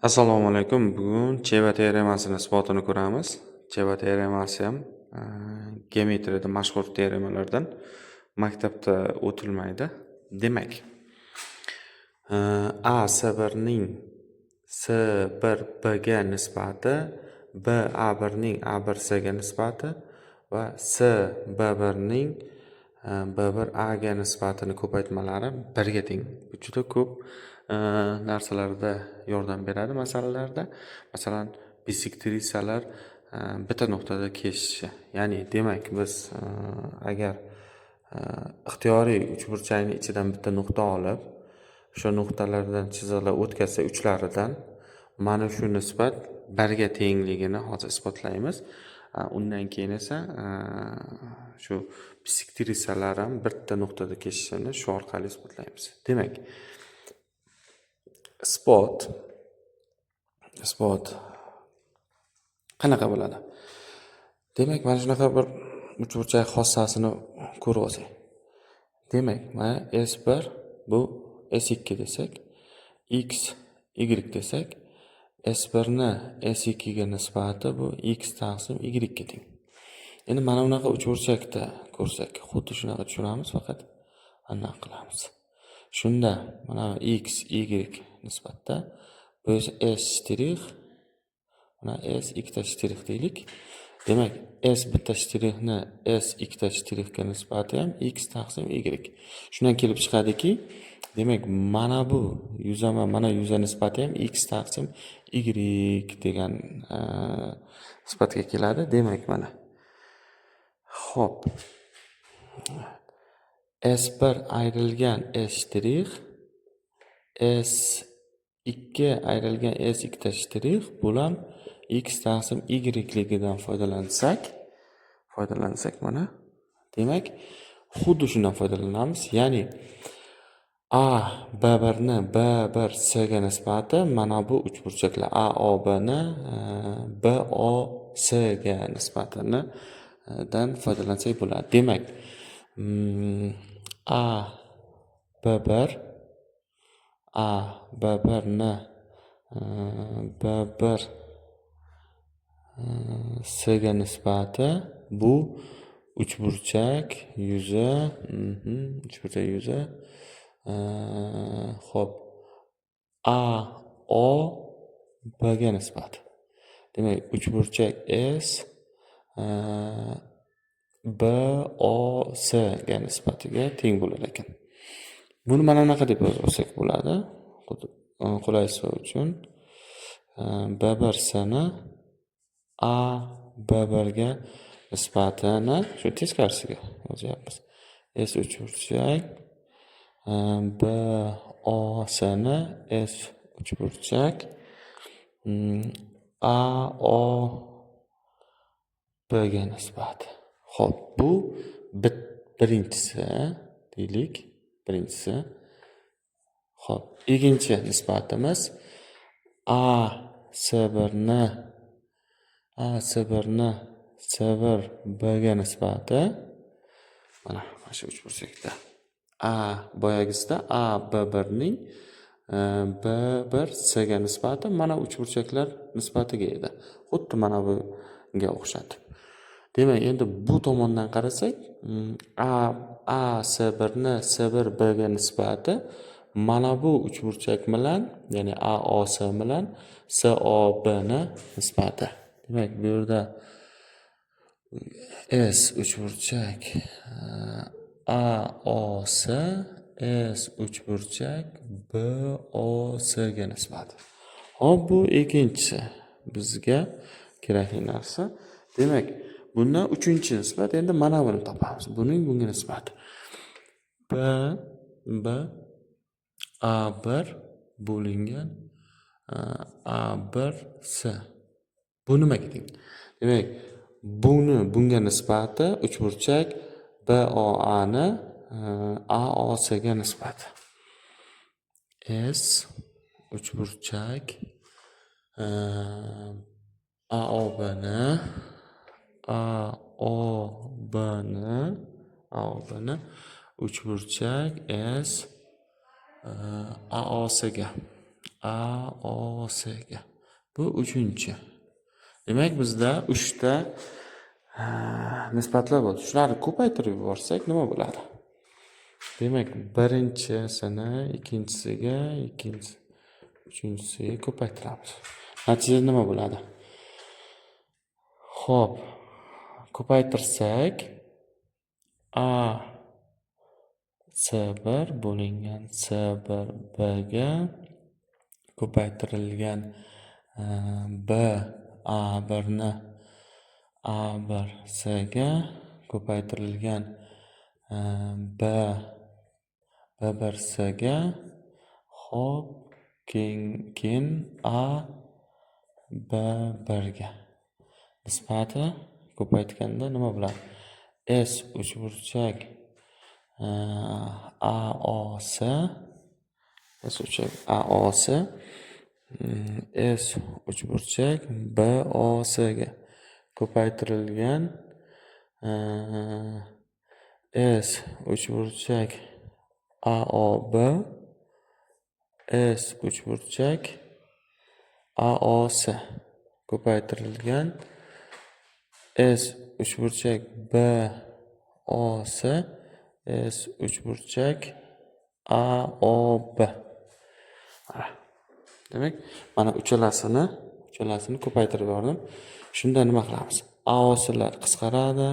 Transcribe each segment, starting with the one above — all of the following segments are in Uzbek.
Assalomu alaykum. Bugun Cheva teoremasini isbotini ko'ramiz. Cheva teoremasi ham geometriyada mashhur teoremalardan. Maktabda o'tilmaydi. Demak, A1ning S1B ga nisbati, B A1ning A1C ga nisbati va SB1ning B1A ga nisbatini ko'paytmalari 1 ga teng. Bu juda ko'p narsalarda yordam beradi masalalarda. Masalan, bisektrisalar bitta nuqtada keshishi. Ya'ni demak biz agar ixtiyoriy uchburchakning ichidan bitta nuqta olib, o'sha nuqtalardan chiziqlar o'tkazsa uchlaridan mana shu nisbat 1 ga tengligini hozir isbotlaymiz. Undan keyin esa shu bisektrisalar ham bitta nuqtada kesishini shu orqali isbotlaymiz. Demak, isbot qanaqa bo'ladi? Demak, mana shunaqa bir uchburchak xossasini ko'rib olsak. Demak, mana S1 bu S2 desak, X, Y desak, S1 ni S2 ga nisbati bu X taqsim Y ga teng. Endi mana bunaqa uchburchakda ko'rsak, xuddi shunaqa tushunamiz, faqat anaqa qilamiz. Shunda mana X, Y nisbatda bu esa S shtrix, mana S ikkita shtrix deylik. Demak, S bitta shtrixni S ikkita shtrixga nisbati ham X taqsim Y. Shundan kelib chiqadiki, demak, mana bu yuzama, mana yuza nisbati ham X taqsim Y degan nisbatga keladi. Demak, mana Xo'p. S1 ayrilgan S shtrix, S2 ayrilgan S ikkita shtrix bilan X taqsim Y ligidan foydalansak mana, demak, xuddi shundan foydalanamiz. Ya'ni A B1 ni B1C ga nisbati mana bu uchburchaklar AOB ni BOC ga nisbatini dan foydalansak bo'ladi. Demak, A B1 ni B1 C ga nisbati bu uchburchak yuzi, xo'p, AO B ga nisbati. Demak, uchburchak S BOC ga nisbatiga teng bo'lar ekan. Buni mana bunaqa deb yozsak bo'ladi. Qulaylik uchun B1C ni A B1 ga nisbatini shu teskarisiga yozyapmiz. S uchburchak BOC ni S uchburchak AOB ga nisbati. Xo'p, bu birinchisi deylik, birinchisi. Xo'p, ikkinchi nisbatimiz A1 ni C1B ga nisbati. Mana shu uchburchakda boyagisida A B1 ning B1C ga nisbati mana uchburchaklar nisbatiga edi. Xuddi mana bunga o'xshatib. Demak, endi bu tomondan qarasak, A1C1 ni C1B ga nisbati mana bu uchburchak bilan, ya'ni AOC bilan COB ni nisbati. Demak, bu yerda S uchburchak AOC, S uchburchak BOC ga nisbati. Hop, bu ikkinchisi bizga kerakli narsa. Demak, bundan uchinchi nisbat, endi mana buni topamiz. Buning bunga nisbati. B A1 bo'lingan A1C. Bu nimaga teng? Demak, bunga nisbati uchburchak BOA ni AOC ga nisbati. S uchburchak AOB ni uchburchak S AOC ga A O S ga. Bu 3-chi. Demak, bizda 3 ta nisbatlar bor. Shularni ko'paytirib yuborsak nima bo'ladi? Demak, birinchisini ikkinchisiga, uchinchisiga ko'paytiramiz. Natija nima bo'ladi? Xo'p, ko'paytirsak A C1 bo'lingan C1 B ga ko'paytirilgan B A1 ni A1 C ga ko'paytirilgan B B1 C ga, xo'p, keyin A B1 ga nisbati ko'paytganda nima bo'ladi? S uchburchak AOC S uchburchak BOC ga ko'paytirilgan S uchburchak AOB S uchburchak AOC ko'paytirilgan S uchburchak BOC S uchburchak AOB. Demak, mana uchalasini ko'paytirib yubordim. Shunda nima qilamiz? AOClar qisqaradi,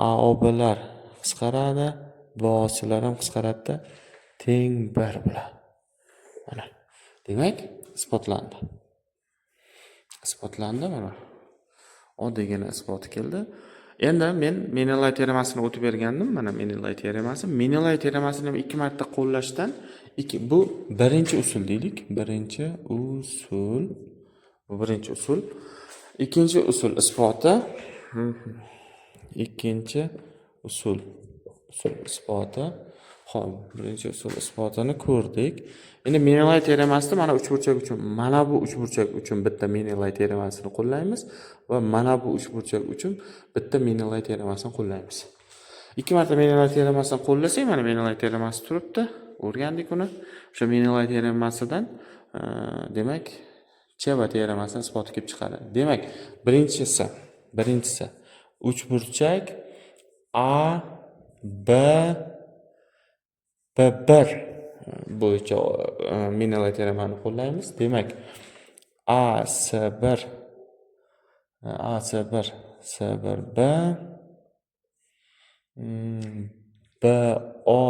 AOBlar qisqaradi, BOClar ham qisqaradi, teng 1 bo'ladi. Mana. Demak, isbotlandi mana. Oddiygina isboti keldi. Endi men Menelay teoremasini o'tib bergandim. Mana Menelay teoremasi. Menelay teoremasini ham 2 marta qo'llashdan bu birinchi usul deylik. Birinchi usul. Ikkinchi usul isboti. Ikkinchi usul isboti. Xo'p, birinchi usul isbotini ko'rdik. Endi Menelay teoremasida mana uchburchak uchun, mana bu uchburchak uchun bitta Menelay teoremasini qo'llaymiz va mana bu uchburchak uchun bitta Menelay teoremasini qo'llaymiz. 2 marta Menelay teoremasini qo'llasak, mana Menelay teoremasi turibdi. O'rgandik uni. O'sha Menelay teoremasidan demak Cheva teoremasini isboti kelib chiqadi. Demak, birinchisi uchburchak A B B1 bo'yicha Menelay teoremani qo'llaymiz. Demak, AC1 C1B BO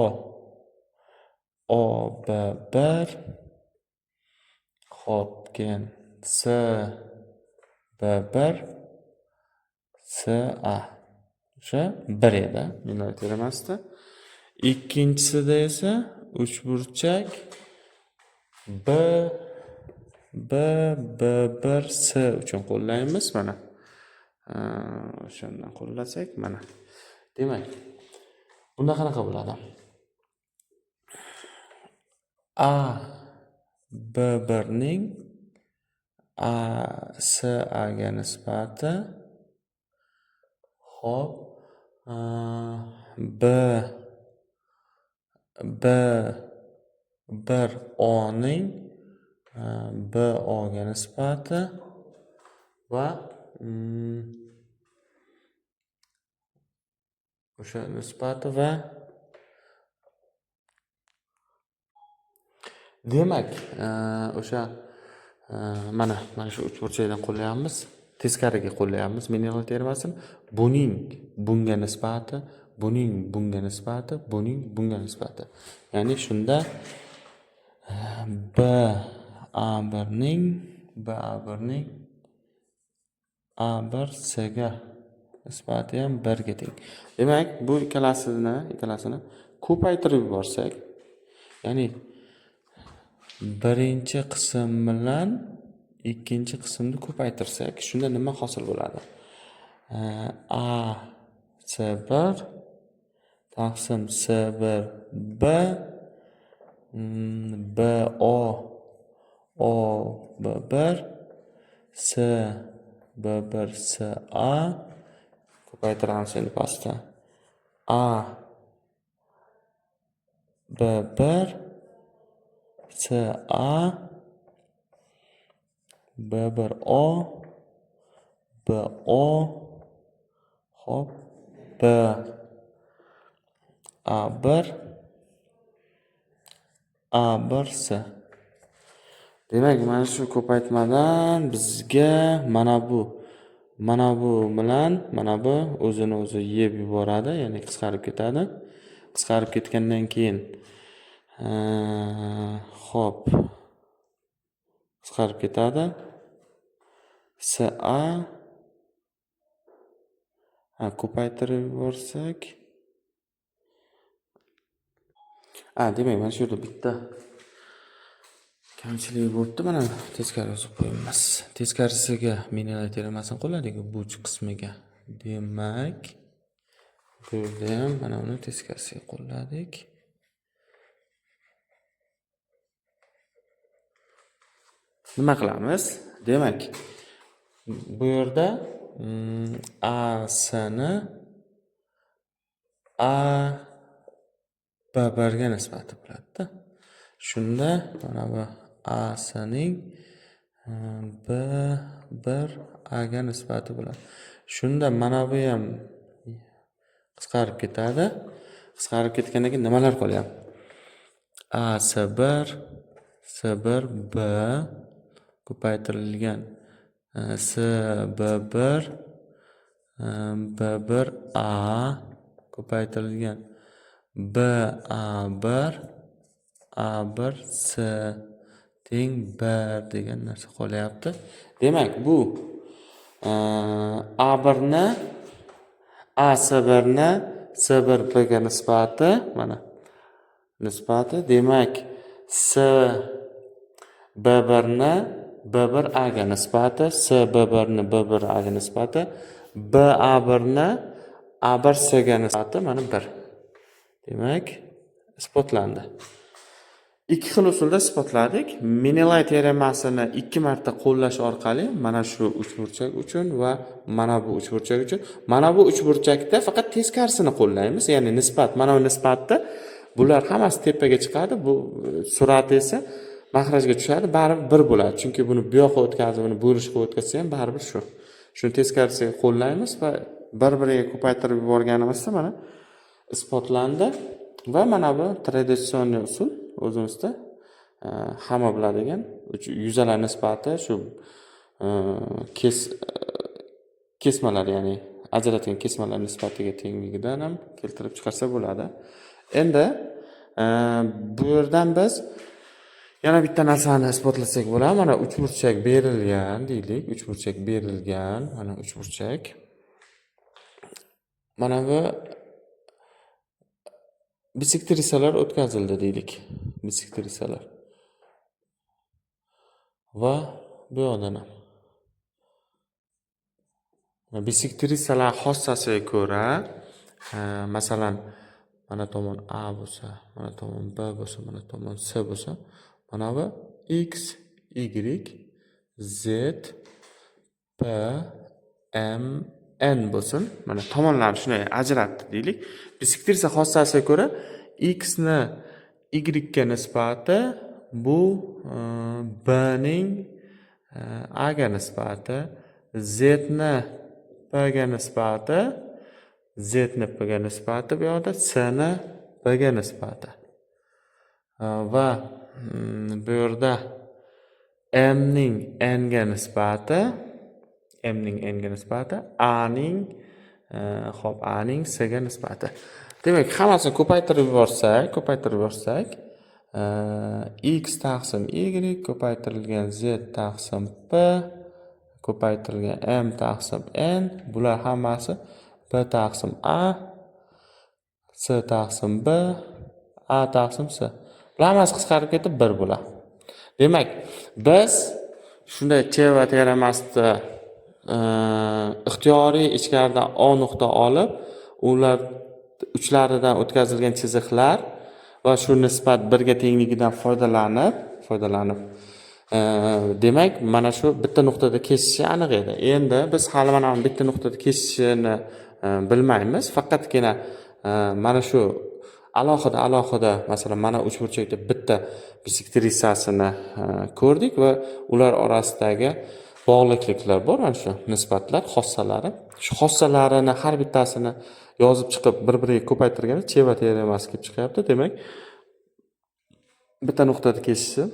OB1 xo'p, keyin CB1 CA. O'sha 1 edi Menelay teoremasida. Ikkinchisida esa uchburchak B1 C uchun qo'llaymiz mana. O'shandan qo'llasak mana. Demak, bunda qanaqa bo'ladi? A B1 ning A C A ga nisbati, xo'p, B1 O ning B O ga nisbati va o'sha nisbati va demak, o'sha mana shu uchburchakdan qo'llayapmiz, teskariga qo'llayapmiz Menelay teoremasini. Buning bunga nisbati, buning bunga nisbati, buning bunga nisbati. Ya'ni shunda A1 ning A1 C ga nisbati ham 1 ga teng. Demak, bu ikkalasini ko'paytirib yuborsak, ya'ni birinchi qism bilan ikkinchi qismni ko'paytirsak, shunda nima hosil bo'ladi? A C1 taqsim C1B BO OB1 CB1 CA ko'paytiramiz endi pastda. A B1 CA B1O, BO, hop, B A1, A1S. Demak, mana shu ko'paytmadan bizga mana bu bilan mana bu o'zini o'zi yeb yuboradi, ya'ni qisqarib ketadi. Qisqarib ketgandan keyin hop, qisqarib ketadi. SA ko'paytirib yuborsak, demak, mana shu yerda bitta kamchilik bo'libdi. Mana teskari yozib qo'yamiz. Teskarisiga minimal terimasini qo'lladik bu qismiga. Demak, bu yerda ham mana uni teskarisiga qo'lladik. Nima qilamiz? Demak, bu yerda AC ni A B1 ga nisbati bo'ladi-da. Shunda mana bu AC ning B1 A ga nisbati bo'ladi. Shunda mana bu ham qisqarib ketadi. Qisqarib ketgandan keyin nimalar qolyapti? AC1, C1 B ko'paytirilgan CB1 B1 A ko'paytirilgan BA1 A1 C teng 1 degan narsa qolyapti. Demak, bu A1 ni AC1 ni C1 B ga nisbati, mana nisbati. Demak, CB1 ni B1 A ga nisbati, CB1 ni B1 A ga nisbati, BA1 ni A1 C ga nisbati mana 1. Demak, isbotlandi. Ikki xil usulda isbotladik. Menelay teoremasini 2 marta qo'llash orqali mana shu uchburchak uchun va mana bu uchburchak uchun, mana bu uchburchakda faqat teskarisini qo'llaymiz, ya'ni nisbat. Mana bu nisbatda bular hammasi tepaga chiqadi, bu surati esa mahrajga tushadi, baribir 1 bo'ladi. Chunki buni bu yoqqa o'tkazib, buni bu yoqqa o'tkazsa ham baribir shu. Shuni teskarisiga qo'llaymiz va bir-biriga ko'paytirib yuborganimizda mana isbotlandi va mana bu traditsion usul o'zimizda hamma biladigan yuzalar nisbati shu kesmalar, ya'ni ajratilgan kesmalar nisbatiga tengligidan ham keltirib chiqarsa bo'ladi. Endi bu yerdan biz yana bitta narsani isbotlasak bo'ladi. Mana uchburchak berilgan deylik. Uchburchak berilgan, mana uchburchak. Mana bu bisektrisalar o'tkazildi deylik. Bisektrisalar. Va bu yoqdan ham bisektrisalar xossasiga ko'ra, masalan, mana tomon A bo'lsa, mana tomon B bo'lsa, mana tomon C bo'lsa, mana bu X, Y, Z, P, M, N bo'lsin. Mana tomonlarni shunday ajratdi deylik. Bisektrisa xossasiga ko'ra X ni Y ga nisbati bu B ning A ga nisbati, Z ni P ga nisbati, Z ni P ga nisbati, bu yoqda C ni B ga nisbati. Va bu yerda M ning N ga nisbati, M ning N ga nisbati, A ning C ga nisbati. Demak, hammasini ko'paytirib yuborsak, X taqsim Y ko'paytirilgan Z taqsim P ko'paytirilgan M taqsim N, bular hammasi B taqsim A, C taqsim B, A taqsim C. Bular hammasi qisqarib ketib 1 bo'ladi. Demak, biz shunday Cheva teoremasida ixtiyoriy ichkaridan O nuqta olib, ular uchlaridan o'tkazilgan chiziqlar va shu nisbat 1 ga tengligidan foydalanib demak, mana shu bitta nuqtada kesishi aniq edi. Endi biz hali mana bitta nuqtada kesishini bilmaymiz. Faqatgina mana shu alohida masalan mana uchburchakda bitta bisektrisasini ko'rdik va ular orasidagi bog'liqliklar bor, mana shu nisbatlar, xossalari. Shu xossalarini har bittasini yozib chiqib bir-biriga ko'paytirganda cheva teoremasi kelib chiqyapti. Demak, bitta nuqtada kesishsa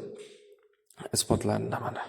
isbotlandi mana.